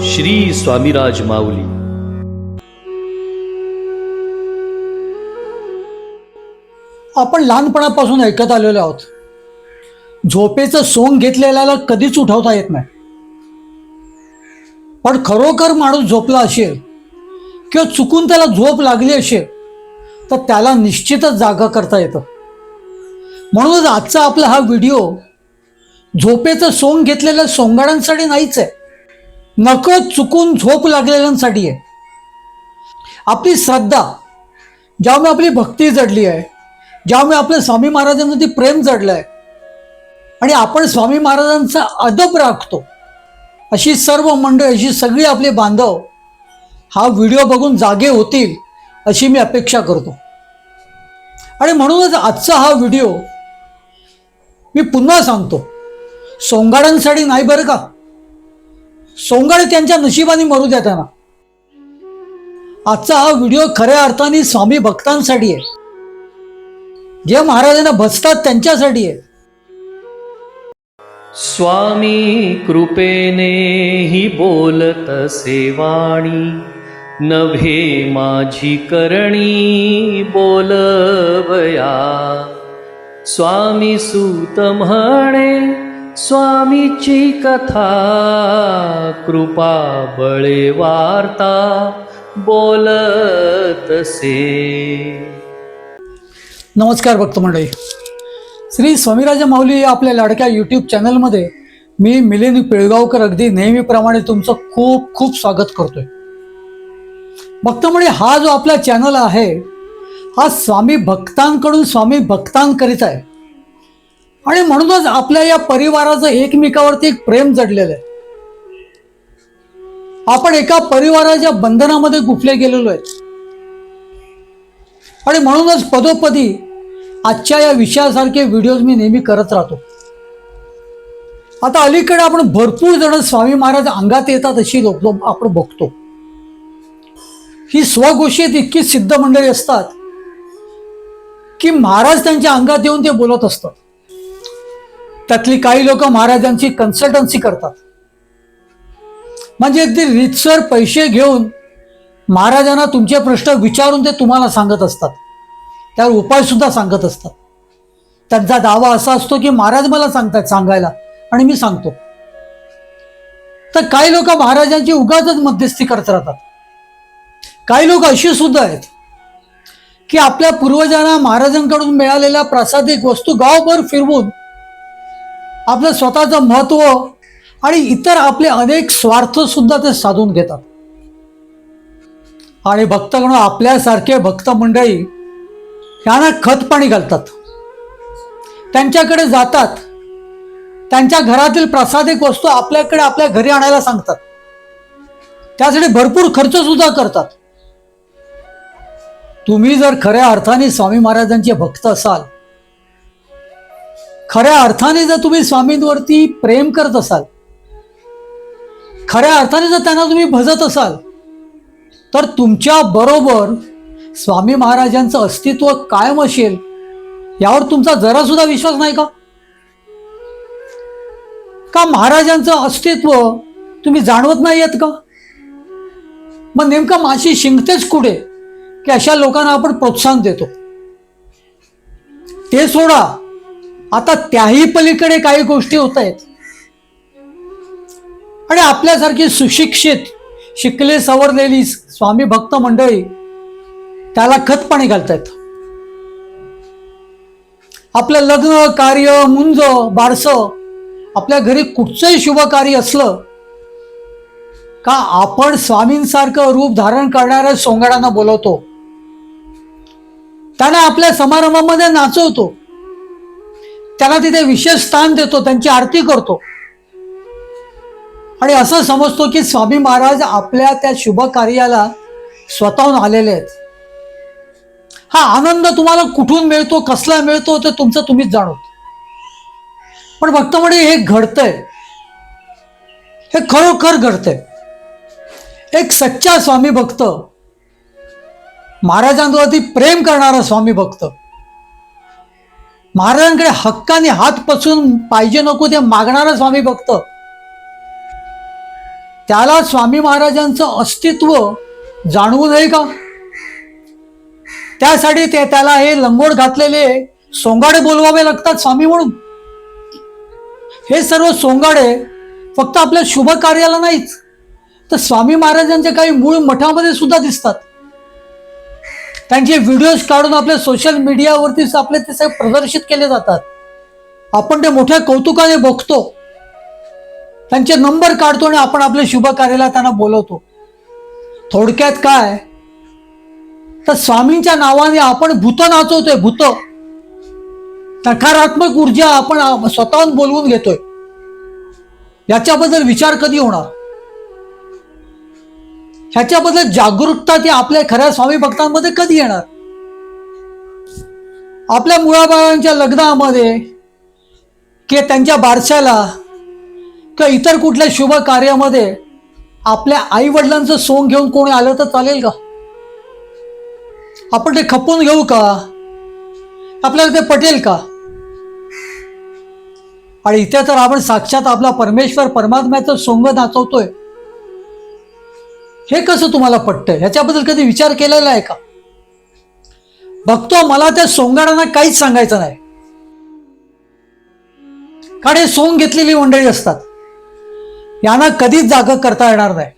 श्री स्वामीराज माऊली. आपण लहानपणापासून ऐकत आलेलो आहोत, झोपेचं सोंग घेतलेल्याला कधीच उठवता येत नाही. पण खरोखर माणूस झोपला असेल किंवा चुकून त्याला झोप लागली असेल तर त्याला निश्चितच जागा करता येतं. म्हणूनच आजचा आपला हा व्हिडिओ झोपेचं सोंग घेतलेल्या सोंगाड्यांसाठी नाहीच आहे, नकळत चुकून झोप लागलेल्यांसाठी आहे. आपली श्रद्धा, ज्यामुळे आपली भक्ती जडली आहे, ज्यामुळे आपल्या स्वामी महाराजांमध्ये प्रेम जडलं आहे आणि आपण स्वामी महाराजांचा अदब राखतो, अशी सर्व मंडळी, अशी सगळी आपले बांधव हा व्हिडिओ बघून जागे होतील अशी मी अपेक्षा करतो. आणि म्हणूनच आजचा हा व्हिडिओ मी पुन्हा सांगतो, सोंगाड्यांसाठी नाही बरं का. सोंगाडे त्यांच्या नशिबाने मरू द्या त्यांना. आजचा हा व्हिडिओ खऱ्या अर्थाने स्वामी भक्तांसाठी आहे, जे महाराजांना भजतात त्यांच्यासाठी आहे. स्वामी कृपेने ही बोलतसे वाणी, नव्हे माझी करणी बोलवया. स्वामी सूत म्हणे स्वामीची कथा, कृपा बळे वार्ता बोलतसे. नमस्कार भक्त मंडळी, श्री स्वामीराज माऊली या आपल्या लाडक्या यूट्यूब चॅनलमध्ये मी मिलिंद पिळगावकर अगदी नेहमीप्रमाणे तुमचं खूप खूप स्वागत करतोय. भक्त मंडळी, हा जो आपला चॅनल आहे हा स्वामी भक्तांकडून स्वामी भक्तांकरिता आहे आणि म्हणूनच आपल्या या परिवाराचं एकमेकावरती एक प्रेम जडलेलं आहे. आपण एका परिवाराच्या बंधनामध्ये गुंफले गेलेलो आहे आणि म्हणूनच पदोपदी आजच्या या विषयासारखे व्हिडिओज मी नेहमी करत राहतो. आता अलीकडे आपण भरपूर जण स्वामी महाराज अंगात येतात अशी लोक आपण बघतो. ही स्वघोषित इतकी सिद्ध मंडळी असतात की महाराज त्यांच्या अंगात येऊन ते बोलत असतात. त्यातली काही लोक महाराजांची कन्सल्टन्सी करतात, म्हणजे अगदी रीतसर पैसे घेऊन महाराजांना तुमचे प्रश्न विचारून ते तुम्हाला सांगत असतात, त्यावर उपाय सुद्धा सांगत असतात. त्यांचा दावा असा असतो की महाराज मला सांगतात सांगायला आणि मी सांगतो. तर काही लोक महाराजांची उगाचच मध्यस्थी करत राहतात. काही लोक अशी सुद्धा आहेत की आपल्या पूर्वजांना महाराजांकडून मिळालेल्या प्रासादिक वस्तू गावभर फिरवून आपलं स्वतःचं महत्व आणि इतर आपले अनेक स्वार्थ सुद्धा ते साधून घेतात. आणि भक्तगण, आपल्यासारखे भक्त मंडळी यांना खत पाणी घालतात, त्यांच्याकडे जातात, त्यांच्या घरातील प्रासादिक वस्तू आपल्याकडे आपल्या घरी आणायला सांगतात, त्यासाठी भरपूर खर्च सुद्धा करतात. तुम्ही जर खऱ्या अर्थाने स्वामी महाराजांचे भक्त असाल, खऱ्या अर्थाने जर तुम्ही स्वामींवरती प्रेम करत असाल, खऱ्या अर्थाने जर त्यांना तुम्ही भजत असाल, तर तुमच्या बरोबर स्वामी महाराजांचं अस्तित्व कायम असेल यावर तुमचा जरा सुद्धा विश्वास नाही का? का महाराजांचं अस्तित्व तुम्ही जाणवत नाही आहेत का? मग नेमका माशी शिंकतेच कुठे की अशा लोकांना आपण प्रोत्साहन देतो? ते सोडा, आता त्याही पलीकडे काही गोष्टी होत आहेत आणि आपल्यासारखी सुशिक्षित, शिकले सवरलेली स्वामी भक्त मंडळी त्याला खत पाणी घालतायत. आपलं लग्न कार्य, मुंज, बारसं, आपल्या घरी कुठचंही शुभ कार्य असलं का आपण स्वामींसारखं रूप धारण करणाऱ्या सोंगाड्यांना बोलवतो, त्यांना आपल्या समारंभामध्ये नाचवतो, त्यांना तिथे विशेष स्थान देतो, त्यांची आरती करतो आणि असं समजतो की स्वामी महाराज आपल्या त्या शुभ कार्याला स्वतःहून आलेले आहेत. हा आनंद तुम्हाला कुठून मिळतो, कसला मिळतो ते तुमचं तुम्हीच जाणवत. पण भक्त मंडळी, हे घडतंय, हे खरोखर घडतंय. एक सच्चा स्वामी भक्त, महाराजांवरती प्रेम करणारा स्वामी भक्त, महाराजांकडे हक्काने हात पसून पाहिजे नको ते मागणारा स्वामी भक्त, त्याला स्वामी महाराजांचं अस्तित्व जाणवू नये का? त्यासाठी त्याला हे लंगोट घातलेले सोंगाडे बोलवावे लागतात स्वामी म्हणून. हे सर्व सोंगाडे फक्त आपल्या शुभ कार्याला नाहीच, तर स्वामी महाराजांच्या काही मूळ मठामध्ये सुद्धा दिसतात. त्यांचे व्हिडिओज काढून आपल्या सोशल मीडियावरती आपले ते सगळे प्रदर्शित केले जातात. आपण ते मोठ्या कौतुकाने बघतो, त्यांचे नंबर काढतो आणि आपण आपल्या शुभ कार्याला त्यांना बोलवतो. थोडक्यात काय, तर स्वामींच्या नावाने आपण भूत नाचवतोय. भूत, नकारात्मक ऊर्जा आपण स्वतःहून बोलवून घेतोय. याच्याबद्दल विचार कधी होणार? ह्याच्याबद्दल जागरूकता ती आपल्या खऱ्या स्वामी भक्तांमध्ये कधी येणार? आपल्या मुलाबाळांच्या लग्नामध्ये किंवा त्यांच्या बारशाला किंवा इतर कुठल्या शुभ कार्यामध्ये आपल्या आई वडिलांचं सोंग घेऊन कोणी आलं तर चालेल का? आपण ते खपवून घेऊ का? आपल्याला ते पटेल का? आणि इथे तर आपण साक्षात आपला परमेश्वर परमात्म्याचं सोंग नाचवतोय. हे कसं तुम्हाला पटतंय? ह्याच्याबद्दल कधी विचार केलेला आहे का? बघतो, मला त्या सोंगाड्यांना काहीच सांगायचं नाही, कारण हे सोंग घेतलेली मंडळी असतात. यांना कधीच जागा करता येणार नाही.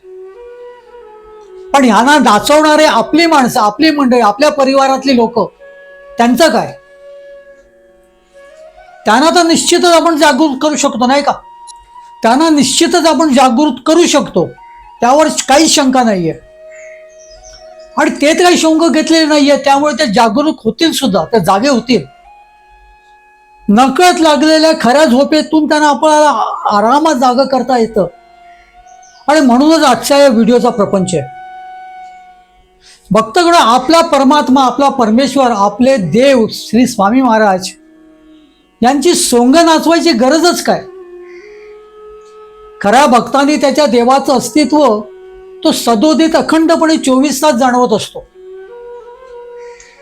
पण ह्यांना नाचवणारे आपली माणसं, आपली मंडळी, आपल्या परिवारातली लोक, त्यांचं काय? त्यांना तर निश्चितच आपण जागृत करू शकतो, नाही का? त्यांना निश्चितच आपण जागृत करू शकतो, त्यावर काहीच शंका नाहीये. आणि ते काही शंक घेतलेले नाहीये, त्यामुळे ते जागरूक होतील सुद्धा, ते जागे होतील. नकळत लागलेल्या खऱ्या झोपेतून त्यांना आपल्याला आरामात जागा करता येतं. आणि म्हणूनच आजच्या या व्हिडिओचा प्रपंच आहे. भक्तगण, आपला परमात्मा, आपला परमेश्वर, आपले देव श्री स्वामी महाराज यांची सोंग नाचवायची गरजच काय? खऱ्या भक्तांनी त्याच्या देवाचं अस्तित्व तो सदोदित अखंडपणे 24 तास जाणवत असतो.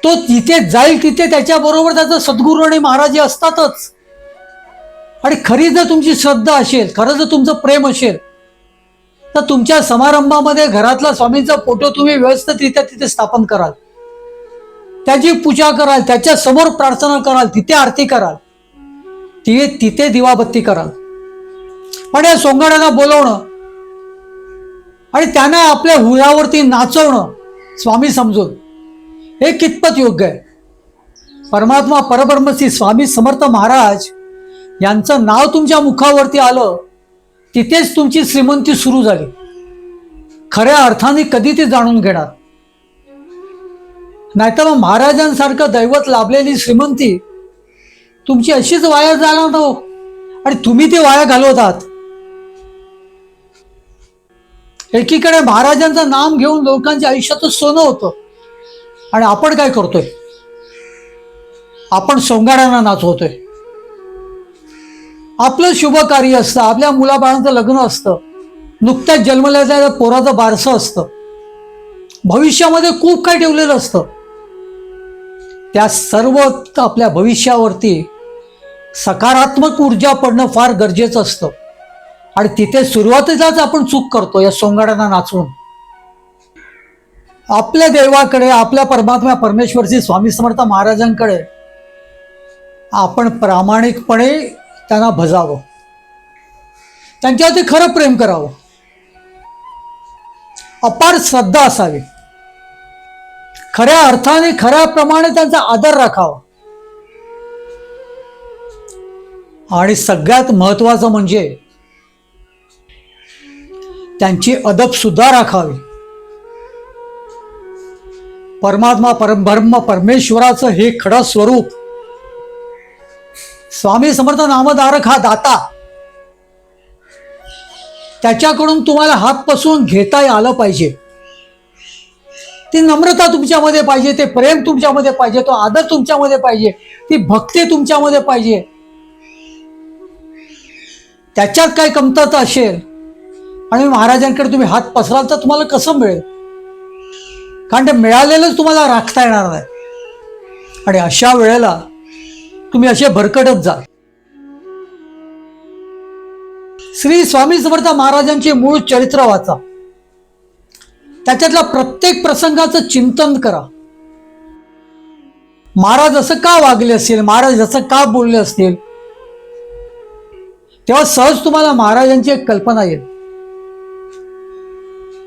तो जिथे जाईल तिथे त्याच्याबरोबर त्याचा सद्गुरू आणि महाराज असतातच. आणि खरी जर तुमची श्रद्धा असेल, खरं जर तुमचं प्रेम असेल, तर तुमच्या समारंभामध्ये घरातला स्वामींचा फोटो तुम्ही व्यवस्थितरित्या तिथे स्थापन कराल, त्याची पूजा कराल, त्याच्या समोर प्रार्थना कराल, तिथे आरती कराल, तिथे दिवाबत्ती कराल. पण या सोंगाड्यांना बोलवणं आणि त्यांना आपल्या हुरावरती नाचवणं स्वामी समजून, हे कितपत योग्य आहे? परमात्मा परब्रह्म श्री स्वामी समर्थ महाराज यांचं नाव तुमच्या मुखावरती आलं, तिथेच तुमची श्रीमंती सुरू झाली. खऱ्या अर्थाने कधी ते जाणून घेणार? नाहीतर मग महाराजांसारखं दैवत लाभलेली श्रीमंती तुमची अशीच वाया जाणार ना हो. आणि तुम्ही ते वाया घालवत आहात. एकीकडे महाराजांचं नाम घेऊन लोकांच्या आयुष्याचं सोनं होतं, आणि आपण काय करतोय? आपण सोंगाड्यांना नाचवतोय. आपलं शुभ कार्य असतं, आपल्या मुलाबाळांचं लग्न असतं, नुकत्याच जन्मलेल्या पोराचं बारसं असतं, भविष्यामध्ये खूप काही ठेवलेलं असतं. त्या सर्व आपल्या भविष्यावरती सकारात्मक ऊर्जा पडणं फार गरजेचं असतं. आणि तिथे सुरुवातीलाच आपण चूक करतो या सोंगाड्यांना नाचवून. आपल्या देवाकडे, आपल्या परमात्मा परमेश्वरची स्वामी समर्थ महाराजांकडे आपण प्रामाणिकपणे त्यांना भजावं, त्यांच्यावरती खरं प्रेम करावं, अपार श्रद्धा असावी, खऱ्या अर्थाने खऱ्या प्रमाणे त्यांचा आदर राखावा. आणि सगळ्यात महत्वाचं म्हणजे त्यांची अदब सुद्धा राखावी. परमात्मा परब्रह्म परमेश्वराचं हे खडं स्वरूप, स्वामी समर्थ नामधारक हा दाता, त्याच्याकडून तुम्हाला हात पसरून घेता आलं पाहिजे. ती नम्रता तुमच्यामध्ये पाहिजे, ते प्रेम तुमच्यामध्ये पाहिजे, तो आदर तुमच्यामध्ये पाहिजे, ती भक्ती तुमच्यामध्ये पाहिजे. त्याच्यात काही कमतरता असेल आणि महाराजांकडे तुम्ही हात पसराल तर तुम्हाला कसं मिळेल? कारण ते मिळालेलंच तुम्हाला राखता येणार नाही. आणि अशा वेळेला तुम्ही असे भरकटत जा. श्री स्वामी समर्थ महाराजांचे मूळ चरित्र वाचा, त्याच्यातल्या प्रत्येक प्रसंगाचं चिंतन करा. महाराज असं का वागले असतील, महाराज असं का बोलले असतील, तेव्हा सहज तुम्हाला महाराजांची एक कल्पना येईल.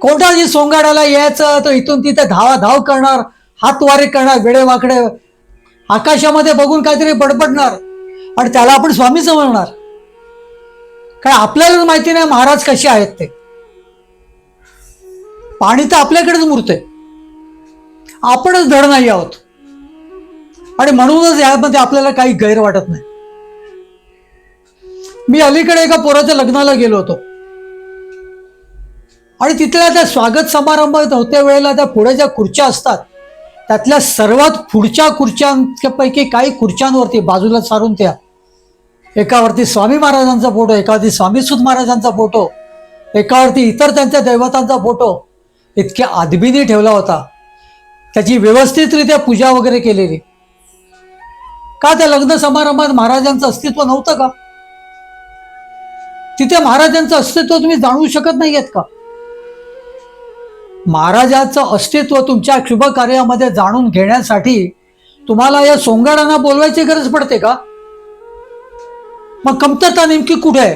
कोणत्याही सोंगाड्याला यायचं तर इथून तिथे धावाधाव करणार, हातवारे करणार, वेडेवाकडे आकाशामध्ये बघून काहीतरी बडबडणार आणि त्याला आपण स्वामी समजणार. कारण आपल्यालाच माहिती नाही महाराज कसे आहेत ते. पाणी तर आपल्याकडेच मुरते, आपणच धड नाही आहोत आणि म्हणूनच यामध्ये आपल्याला काही गैर वाटत नाही. मी अलीकडे एका पोराच्या लग्नाला गेलो होतो आणि तिथल्या त्या स्वागत समारंभात होत्या वेळेला त्या पुढे ज्या खुर्च्या असतात त्यातल्या सर्वात पुढच्या खुर्च्यांपैकी काही खुर्च्यांवरती बाजूला सारून त्या एकावरती स्वामी महाराजांचा फोटो, एकावरती स्वामीसुत महाराजांचा फोटो, एकावरती इतर त्यांच्या दैवतांचा फोटो इतक्या अदबीने ठेवला होता. त्याची व्यवस्थितरित्या पूजा वगैरे केलेली. का त्या लग्न समारंभात महाराजांचं अस्तित्व नव्हतं का? तिथे महाराजांचं अस्तित्व तुम्ही जाणवू शकत नाही आहेत का? महाराजांचं अस्तित्व तुमच्या शुभ कार्यामध्ये जाणून घेण्यासाठी तुम्हाला या सोंगाड्यांना बोलवायची गरज पडते का? मग कमतरता नेमकी कुठे आहे?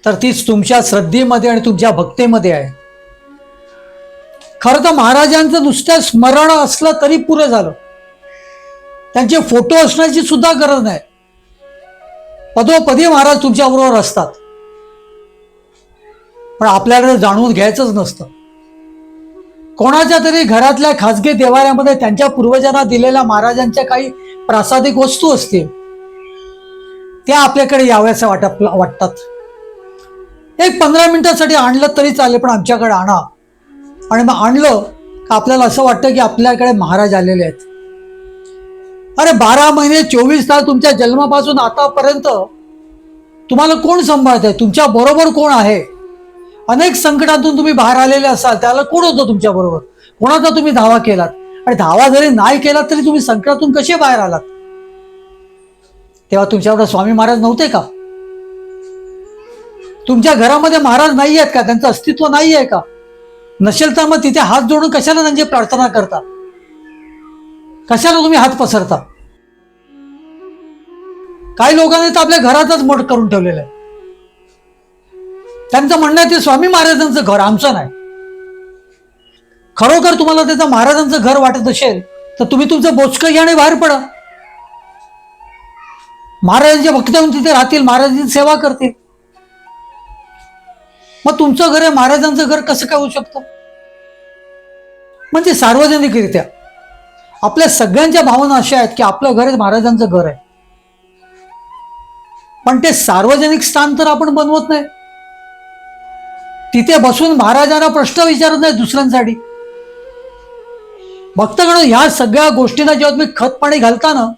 तर तीच तुमच्या श्रद्धेमध्ये आणि तुमच्या भक्तीमध्ये आहे. खरं तर महाराजांचं नुसतं स्मरण असलं तरी पुरे झालं. त्यांचे फोटो असण्याची सुद्धा गरज नाही. पदोपदी महाराज तुमच्याबरोबर असतात, पण आपल्याकडे जाणून घ्यायचंच नसतं. कोणाच्या तरी घरातल्या खासगी देवाऱ्यामध्ये त्यांच्या पूर्वजांना दिलेल्या महाराजांच्या काही प्रासादिक वस्तू असतील, त्या आपल्याकडे याव्याच्या वाटतात. एक 15 मिनिटासाठी आणलं तरी चालेल, पण आमच्याकडे आणा. आणि मग आणलं का आपल्याला असं वाटतं की आपल्याकडे महाराज आलेले आहेत. अरे 12 महिने 24 तास तुमच्या जन्मापासून आतापर्यंत तुम्हाला कोण सांभाळतंय? तुमच्या बरोबर कोण आहे? अनेक संकटातून तुम्ही बाहेर आलेले असाल, त्याला कोण होतं तुमच्या बरोबर? कोणाचा तुम्ही धावा केलात? आणि धावा जरी नाही केलात तरी तुम्ही संकटातून कसे बाहेर आलात? तेव्हा तुमच्याबरोबर स्वामी महाराज नव्हते का? तुमच्या घरामध्ये महाराज नाही आहेत का? त्यांचं अस्तित्व नाही आहे का? नसेल तर मग तिथे हात जोडून कशाला त्यांची प्रार्थना करता? कशाला तुम्ही हात पसरता? काही लोकांनी तर आपल्या घरातच मठ करून ठेवलेलं आहे. त्यांचं म्हणणं आहे ते स्वामी महाराजांचं घर, आमचं नाही. खरोखर तुम्हाला त्याचं महाराजांचं घर वाटत असेल तर तुम्ही तुमचं बोचकं घ्या आणि बाहेर पडा. महाराजांचे भक्त येऊन तिथे राहतील, महाराजांची सेवा करतील. मग तुमचं घर आहे, महाराजांचं घर कसं काय होऊ शकतं? म्हणजे सार्वजनिकरित्या आपल्या सगळ्यांच्या भावना अशा आहेत की आपलं घर हे महाराजांचं घर आहे, पण ते सार्वजनिक स्थान तर आपण बनवत नाही. तिथे बसून महाराजांना प्रश्न विचारत नाही दुसऱ्यांसाठी. भक्तगण, ह्या सगळ्या गोष्टींना जेव्हा तुम्ही खत पाणी घालता ना,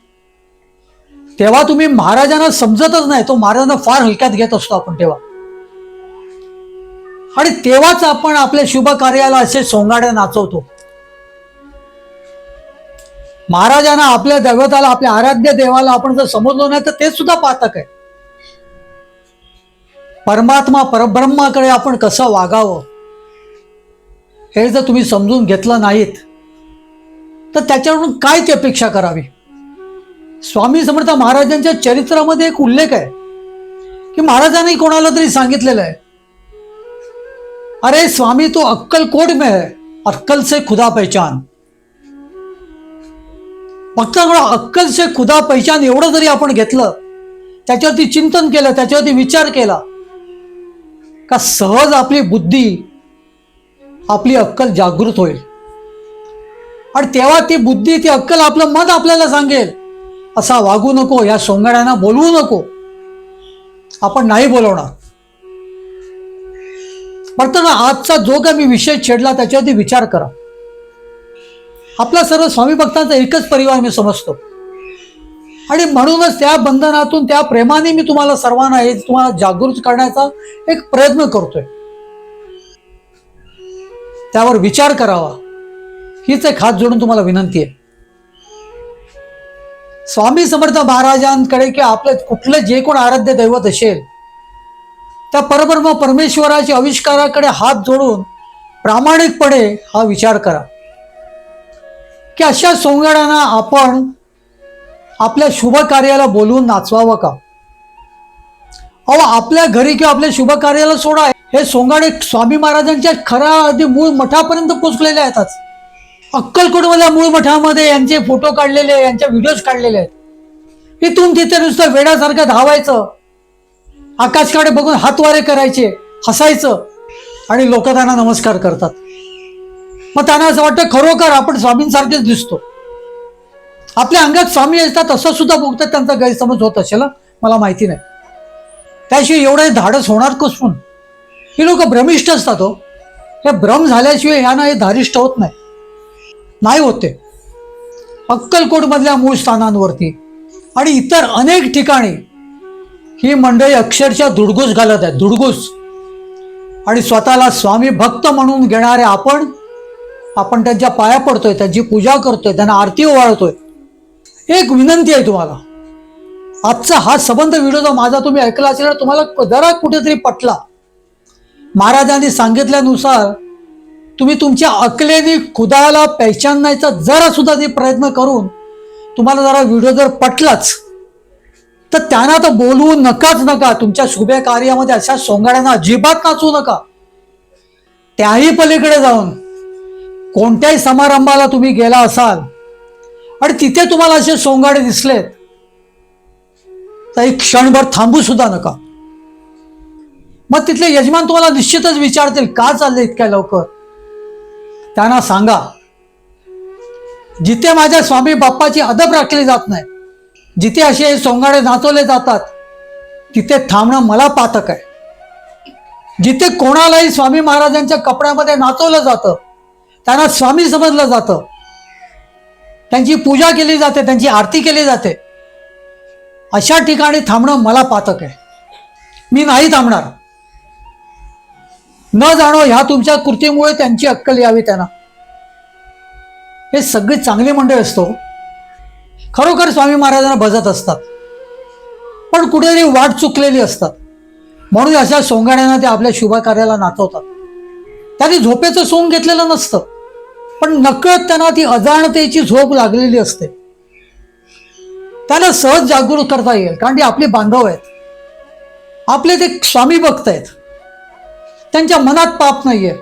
तेव्हा तुम्ही महाराजांना समजतच नाही. तो महाराजांना फार हलक्यात घेत असतो आपण तेव्हा. आणि तेव्हाच आपण आपल्या शुभ कार्याला असे सोंगाडे नाचवतो. महाराजांना, आपल्या दैवताला, आपल्या आराध्य देवाला आपण जर समजलो नाही तर ते सुद्धा पातक आहे. परमात्मा परब्रह्माकडे आपण कसं वागावं हे जर तुम्ही समजून घेतलं नाहीत तर त्याच्याकडून काय ती अपेक्षा करावी? स्वामी समर्थ महाराजांच्या चरित्रामध्ये एक उल्लेख आहे की महाराजांनी कोणाला तरी सांगितलेलं आहे, अरे स्वामी तो अक्कलकोट में है, अक्कल से खुदा पहचान. भक्तांकडे अक्कल से खुदा पहचान एवढं जरी आपण घेतलं, त्याच्यावरती चिंतन केलं, त्याच्यावरती विचार केला का सहज आपली बुद्धी, आपली अक्कल जागृत होईल. आणि तेव्हा ती बुद्धी, ती अक्कल, आपलं मन आपल्याला सांगेल असा वागू नको, या सोंगाड्यांना बोलवू नको. आपण नाही बोलवणार. बरं, आजचा जो काही मी विषय छेडला त्याच्यावरती विचार करा. आपला सर्व स्वामी भक्तांचा एकच परिवार मी समजतो आणि म्हणूनच त्या बंधनातून, त्या प्रेमाने मी तुम्हाला सर्वांना हे तुम्हाला जागृत करण्याचा एक प्रयत्न करतोय. त्यावर विचार करावा हीच एक हात जोडून तुम्हाला विनंती आहे. स्वामी समर्थ महाराजांकडे किंवा आपलं कुठलं जे कोण आराध्य दैवत असेल त्या परब्रह्म परमेश्वराच्या आविष्काराकडे हात जोडून प्रामाणिकपणे हा विचार करा की अशा सोंगाड्यांना आपण आपल्या शुभ कार्याला बोलवून नाचवावं का? अहो, आपल्या घरी किंवा आपल्या शुभ कार्याला सोडा, हे सोंगाडे स्वामी महाराजांच्या खऱ्या अगदी मूळ मठापर्यंत पोचलेले आहेत. आज अक्कलकोटमधल्या मूळ मठामध्ये यांचे फोटो काढलेले, यांचे व्हिडिओज काढलेले आहेत. इथून तिथे नुसतं वेड्यासारखं धावायचं, आकाशकडे बघून हातवारे करायचे, हसायचं आणि लोक त्यांना नमस्कार करतात. मग त्यांना असं वाटतं खरोखर आपण स्वामींसारखेच दिसतो. आपल्या अंगात स्वामी असतात असं सुद्धा बघतात. त्यांचा गैरसमज होत असेल, मला माहिती नाही. त्याशिवाय एवढे धाडस होणार कसून? ही लोक भ्रमिष्ठ असतात. हो, हे भ्रम झाल्याशिवाय ह्यांना हे धारिष्ठ होत नाही होते. अक्कलकोटमधल्या मूळ स्थानांवरती आणि इतर अनेक ठिकाणी ही मंडळी अक्षरशः धुडगूस घालत आहेत, धुडगूस. आणि स्वतःला स्वामी भक्त म्हणून घेणारे आपण त्यांच्या पाया पडतोय, त्यांची पूजा करतोय, त्यांना आरती ओवाळतोय. एक विनंती आहे तुम्हाला, आजचा हा संबंध व्हिडिओ जो माझा तुम्ही ऐकला असेल, तुम्हाला जरा कुठेतरी पटला, महाराजांनी सांगितल्यानुसार तुम्ही तुमच्या अकलेने खुदाला पहचानण्याचा जरा सुद्धा ते प्रयत्न करून तुम्हाला जरा व्हिडिओ जर पटलाच, तर त्यांना तर बोलवू नका. तुमच्या शुभ कार्यामध्ये अशा सोंगाड्यांना अजिबात नाचवू नका. त्याही पलीकडे जाऊन कोणत्याही समारंभाला तुम्ही गेला असाल आणि तिथे तुम्हाला असे सोंगाडे दिसलेत, तर एक क्षणभर थांबू सुद्धा नका. मग तिथले यजमान तुम्हाला निश्चितच विचारतील, का चाललंय इतक्या लवकर? त्यांना सांगा, जिथे माझ्या स्वामी बाप्पाची अदब राखली जात नाही, जिथे असे सोंगाडे नाचवले जातात, तिथे थांबणं मला पातक आहे. जिथे कोणालाही स्वामी महाराजांच्या कपड्यामध्ये नाचवलं जातं, त्यांना स्वामी समजलं जातं, त्यांची पूजा केली जाते, त्यांची आरती केली जाते, अशा ठिकाणी थांबणं मला पातक आहे. मी नाही थांबणार. न जाणो ह्या तुमच्या कृतीमुळे त्यांची अक्कल यावी त्यांना. हे सगळी चांगली मंडळी असतो, खरोखर स्वामी महाराजांना भजत असतात, पण कुठेतरी वाट चुकलेली असतात. म्हणून अशा सोंगाड्यांना ते आपल्या शुभ कार्याला नाचवतात. त्यांनी झोपेचं सोंग घेतलेलं नसतं, पण नकळत त्यांना ती अजाणतेची झोप लागलेली असते. त्यांना सहज जागृत करता येईल, कारण ते आपले बांधव आहेत, आपले ते स्वामी भक्त आहेत. त्यांच्या मनात पाप नाहीये.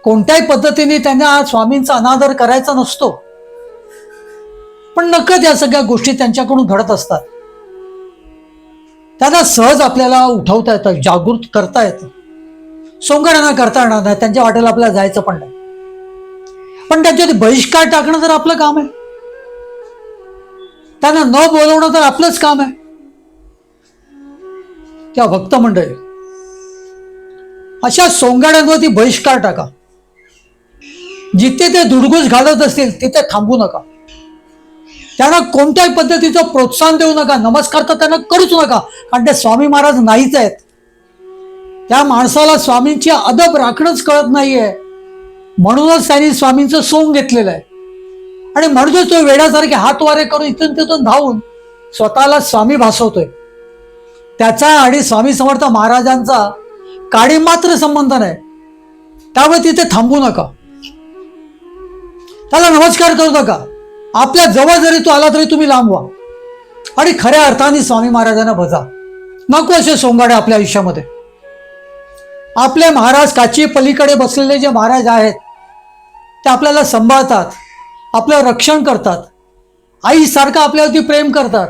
कोणत्याही पद्धतीने त्यांना स्वामींचा अनादर करायचा नसतो, पण नकळत या सगळ्या गोष्टी त्यांच्याकडून घडत असतात. त्यांना सहज आपल्याला उठवता येतं, जागृत करता येतं. सोंगाड्यांना करता येणार नाही, त्यांच्या वाटेला आपल्याला जायचं पण नाही. पण त्यांच्यात बहिष्कार टाकणं तर आपलं काम आहे, त्यांना न बोलवणं तर आपलंच काम आहे. त्या भक्त मंडळी, अशा सोंगाड्यांवरती बहिष्कार टाका. जिथे ते धुडगूस घालत असतील तिथे थांबू नका. त्यांना कोणत्याही पद्धतीचं प्रोत्साहन देऊ नका. नमस्कार तर त्यांना करूच नका, कारण ते स्वामी महाराज नाहीच आहेत. त्या माणसाला स्वामींची अदब राखणंच कळत नाहीये, म्हणूनच त्यांनी स्वामींचं सोंग घेतलेलं आहे. आणि म्हणूनच तो वेड्यासारखे हातवारे करून इथून तिथून धावून स्वतःला स्वामी भासवतोय. त्याचा आणि स्वामी समर्थ महाराजांचा काडी मात्र संबंध नाही. त्यामुळे तिथे थांबू नका, त्याला नमस्कार करू नका. आपल्या जवळ जरी तो आला तरी तुम्ही लांब व्हा आणि खऱ्या अर्थाने स्वामी महाराजांना भजा. नको असे सोंगाडे आपल्या आयुष्यामध्ये. आपले महाराज काची पलीकडे बसलेले जे महाराज आहेत, ते आपल्याला सांभाळतात, आपलं रक्षण करतात, आईसारखं आपल्यावरती प्रेम करतात,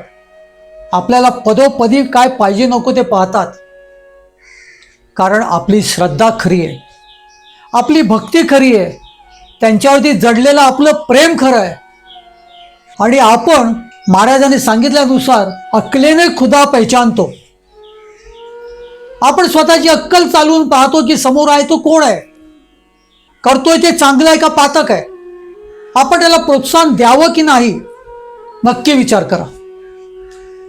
आपल्याला पदोपदी काय पाहिजे नको ते पाहतात. कारण आपली श्रद्धा खरी आहे, आपली भक्ती खरी आहे, त्यांच्यावरती जडलेलं आपलं प्रेम खरं आहे. आणि आपण महाराजांनी सांगितल्यानुसार अक्लेने खुदा पहचानतो. आपण स्वतःची अक्कल चालवून पाहतो की समोर आहे तो कोण आहे, करतोय ते चांगलं आहे का पातक आहे, आपण त्याला प्रोत्साहन द्यावं की नाही, नक्की विचार करा.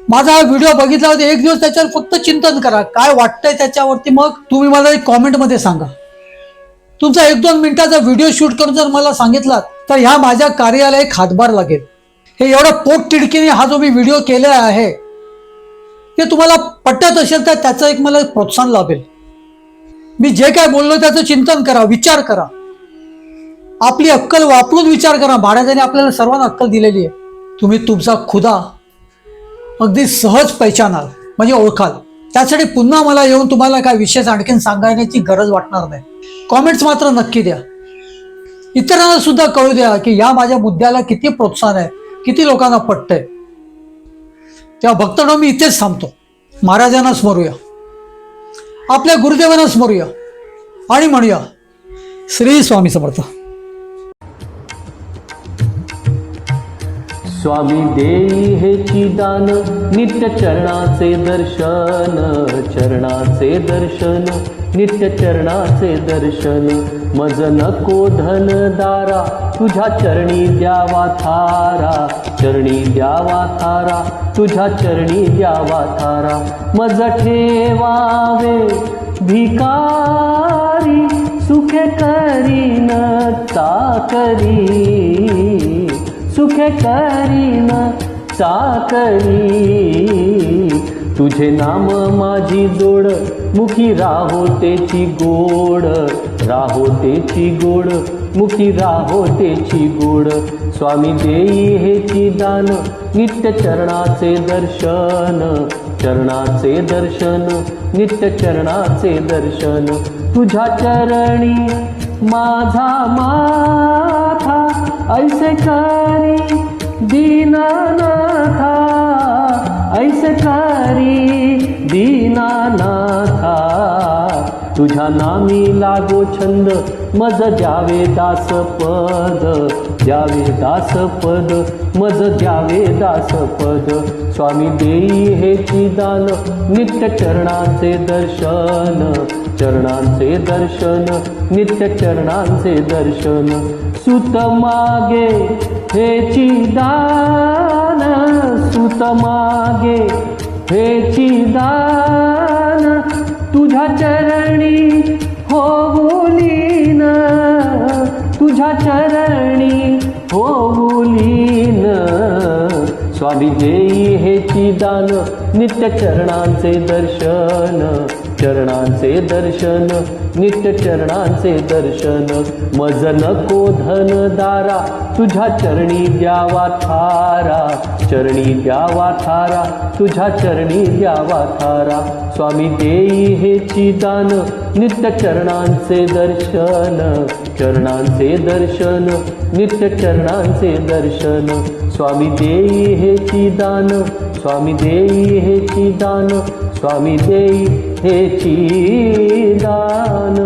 माझा हा व्हिडिओ बघितला होता, एक दिवस त्याच्यावर फक्त चिंतन करा, काय वाटतंय त्याच्यावरती. मग तुम्ही मला एक कॉमेंटमध्ये सांगा. तुमचा 1-2 मिनिटाचा व्हिडिओ शूट करून जर मला सांगितलात तर ह्या माझ्या कार्याला एक हातभार लागेल. हे एवढं पोट तिडकीने हा जो मी व्हिडिओ केला आहे ते तुम्हाला पटत असेल तर त्याचं एक मला प्रोत्साहन लाभेल. मी जे काय बोललो त्याचं चिंतन करा, विचार करा, आपली अक्कल वापरून विचार करा. महाराजांनी आपल्याला सर्वांना अक्कल दिलेली आहे. तुम्ही तुमचा खुदा अगदी सहज पहिचानाल, म्हणजे ओळखाल. त्यासाठी पुन्हा मला येऊन तुम्हाला काय विशेष आणखीन सांगण्याची गरज वाटणार नाही. कॉमेंट्स मात्र नक्की द्या, इतरांना सुद्धा कळू द्या की या माझ्या मुद्द्याला किती प्रोत्साहन आहे, किती लोकांना पटतंय. तेव्हा भक्तांनो, मी इथेच थांबतो. महाराजांना स्मरूया, आपल्या गुरुदेवांना स्मरूया आणि म्हणूया श्री स्वामी समर्थ. स्वामी देई हेची दान, नित्य चरणाचे दर्शन, चरणाचे दर्शन, नित्य चरणाचे दर्शन. मज नको धन दारा, तुझ्या चरणी द्यावा थारा, चरणी द्यावा थारा, तुझ्या चरणी द्यावा थारा. मज ठेवावे भिकारी, सुखे करीन चाकरी, सुखे करीन चाकरी. तुझे नाम माझी जोड, मुखी राहो तेची गोड, राहो तेची गोड, मुखी राहो तेची गोड. स्वामी देई हेची दान, नित्य चरणाचे दर्शन, चरणाचे दर्शन, नित्य चरणाचे दर्शन. तुझ्या चरणी माझा माथा, ऐसे करी दीनानाथा, ऐसे करी दीनानाथा. तुझ्या नामी लागो छंद, मज द्यावे दासपद, द्यावे दासपद, मज द्यावे दासपद. स्वामी देई हेची दान, नित्य चरणाचे दर्शन, चरणांचे दर्शन, नित्य चरणांचे दर्शन. सुत मागे हेची दान, सुत मागे हेची दान. तुझ्या चरणी होऊलीन, तुझ्या चरणी होऊलीन. स्वामी देई हेची दान, नित्य चरणांचे दर्शन, चरणांचे दर्शन, नित्य चरणांचे दर्शन. मज नको धन दारा, तुझ्या चरणी द्यावा थारा, चरणी द्यावा थारा, तुझ्या चरणी द्यावा थारा. स्वामी देई हेची दान, नित्य चरणांचे दर्शन, चरणांचे दर्शन, नित्य चरणांचे दर्शन. स्वामी देई हेची दान, स्वामी देई हेची दान, स्वामी देई हेची दान.